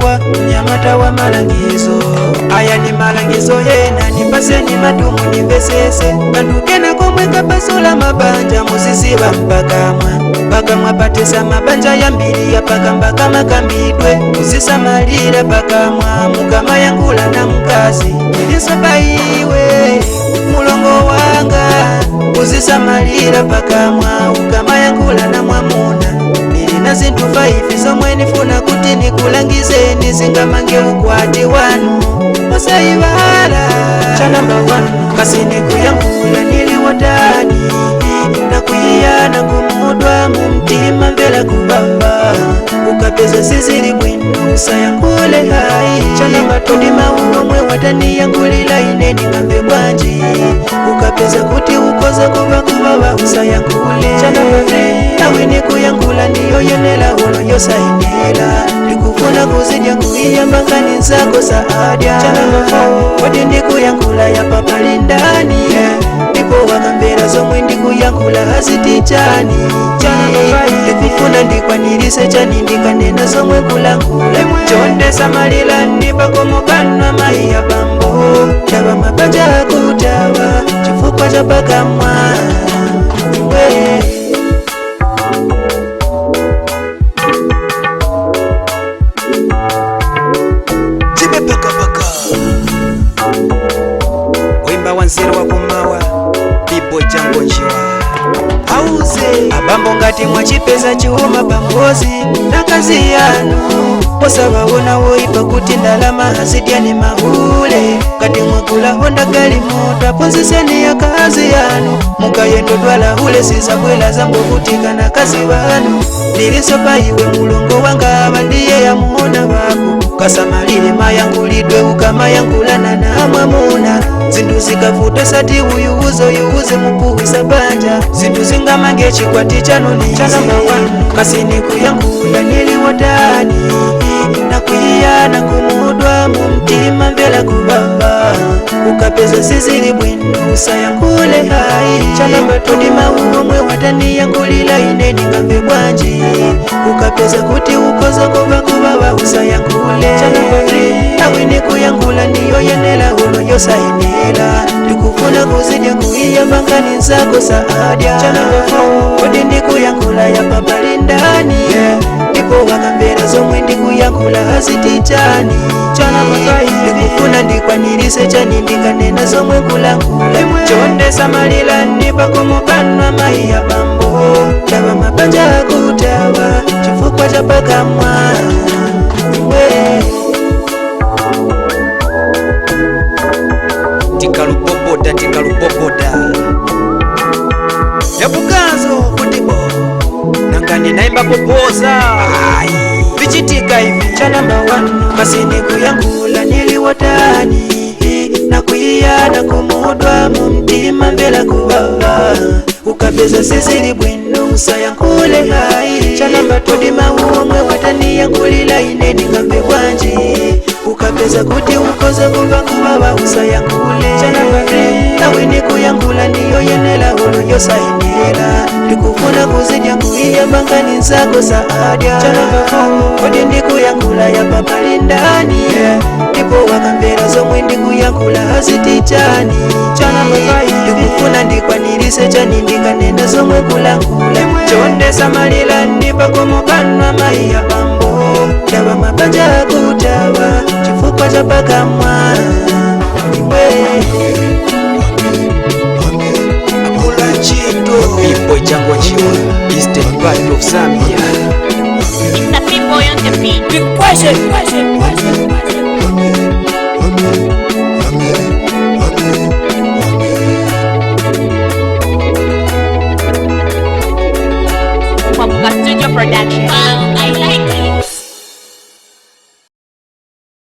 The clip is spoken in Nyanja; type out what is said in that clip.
wa mnyamata wa malangizo. Aya ni malangizo yena nipaseni matumu nivesese kandukena komweka pasula mabanja musisiba mpaka mwapatisa mabanja ya mbili ya paka mpaka makambidwe usisamalira paka mwa mukama yangula na mkazi ilisabaiwe mulongo wanga usisamalira paka mwa ukama yangula na mwamuna nilina zintu 5 zomwe nifuna kuti nikulangizeni zingamange ukwati wanu osayivala cha number 1 kasini kuyangula niliwotani na kuyiyana kumudwa mumtima mbela kubamba ukapeza sizili bwino usayangule hai cha number 2 ndi mauno mwe watani yangulila ineni ngambe bwanji ukapeza kuti ukoza kuba usayangule cha number 3 nawe ni kuyangula niyo yenela ulo yosainela nikufuna kuzidya kuiyamba nkani zako saadia cha number 4 wadi ndi kuyangula ya papalindani ndipo wakambera zomwe ndi kuyangula hazitichani nikufuna ndikwanirise chani ndikanena zomwe kulangula chonde samalila ndipakomokanwa mai ya bambo chaba mabanja akutawa chifukwa cha pakamwa wimba wanzero wakumawa bibo jango njiwa auze abambo ngati mwachipeza chiuma pambozi na kazi yanu osabawona woipa kuti ndalama hazidyani mahule ngati mwakula honda gali moto aponziseni ya kazi yanu mukayendo dwala hule sizabwela zambovutika na kazi wanu nilisopa iwe mulongo wanga abandiye ya muona wako kasamalile mayangulidwe ukamayangulana na mwamuna zindu zikavuta sati uyuuze mupuwisa banja zindu zingamange chikwati chanoni cha number 1 kasini kuyangula niliwotani na kuyiyana kumudwa mumtima mbela kubamba ukapeza sizili bwino usayangule hai cha number 2 ndi mauno mwe watani yangulila ineni ngambe bwanji ukapeza kuti ukoza kuba usayangule cha number 3 nawe ni kuyangula niyo yenela ulo yosainela nikufuna kuzidya kuiyamba nkani zako saadia cha number 4 wadi ndi kuyangula ya papalindani ndipo wakambera zomwe ndi kuyangula hazitichani cha number 5 nikufuna ndikwanirise chani ndikanena zomwe kulangula chonde samalila ndipakomokanwa mai ya bambo chaba mabanja akutawa chifukwa cha pakamwa tikaluboboda yabuganzo kutibo nangani naimba popoza vichitika hivi cha number 1 kasini kuyangula niliwotani na kuyiyana kumudwa mumtima mbela kubaba ukapeza sizili bwino usayangule hai cha number 2 ndi mauno mwe watani yangulila ineni ngambe bwanji ukapeza kuti ukoza kuba usayangule cha number 3 nawe ni kuyangula niyo yenela ulo yosainela nikufuna kuzidya kuiyamba nkani zako saadia cha number 4 wadi ndi kuyangula ya papalindani ndipo wakambera zomwe ndi kuyangula hazitichani cha number 5 nikufuna ndikwanirise chani ndikanena zomwe kulangula chonde samalila ndipakomokanwa mai ya bambo chaba mabanja akutawa chifukwa cha pakamwa akula chito bibo jango njiwa Eastern part of Zambia It's the people on the beat. Big question.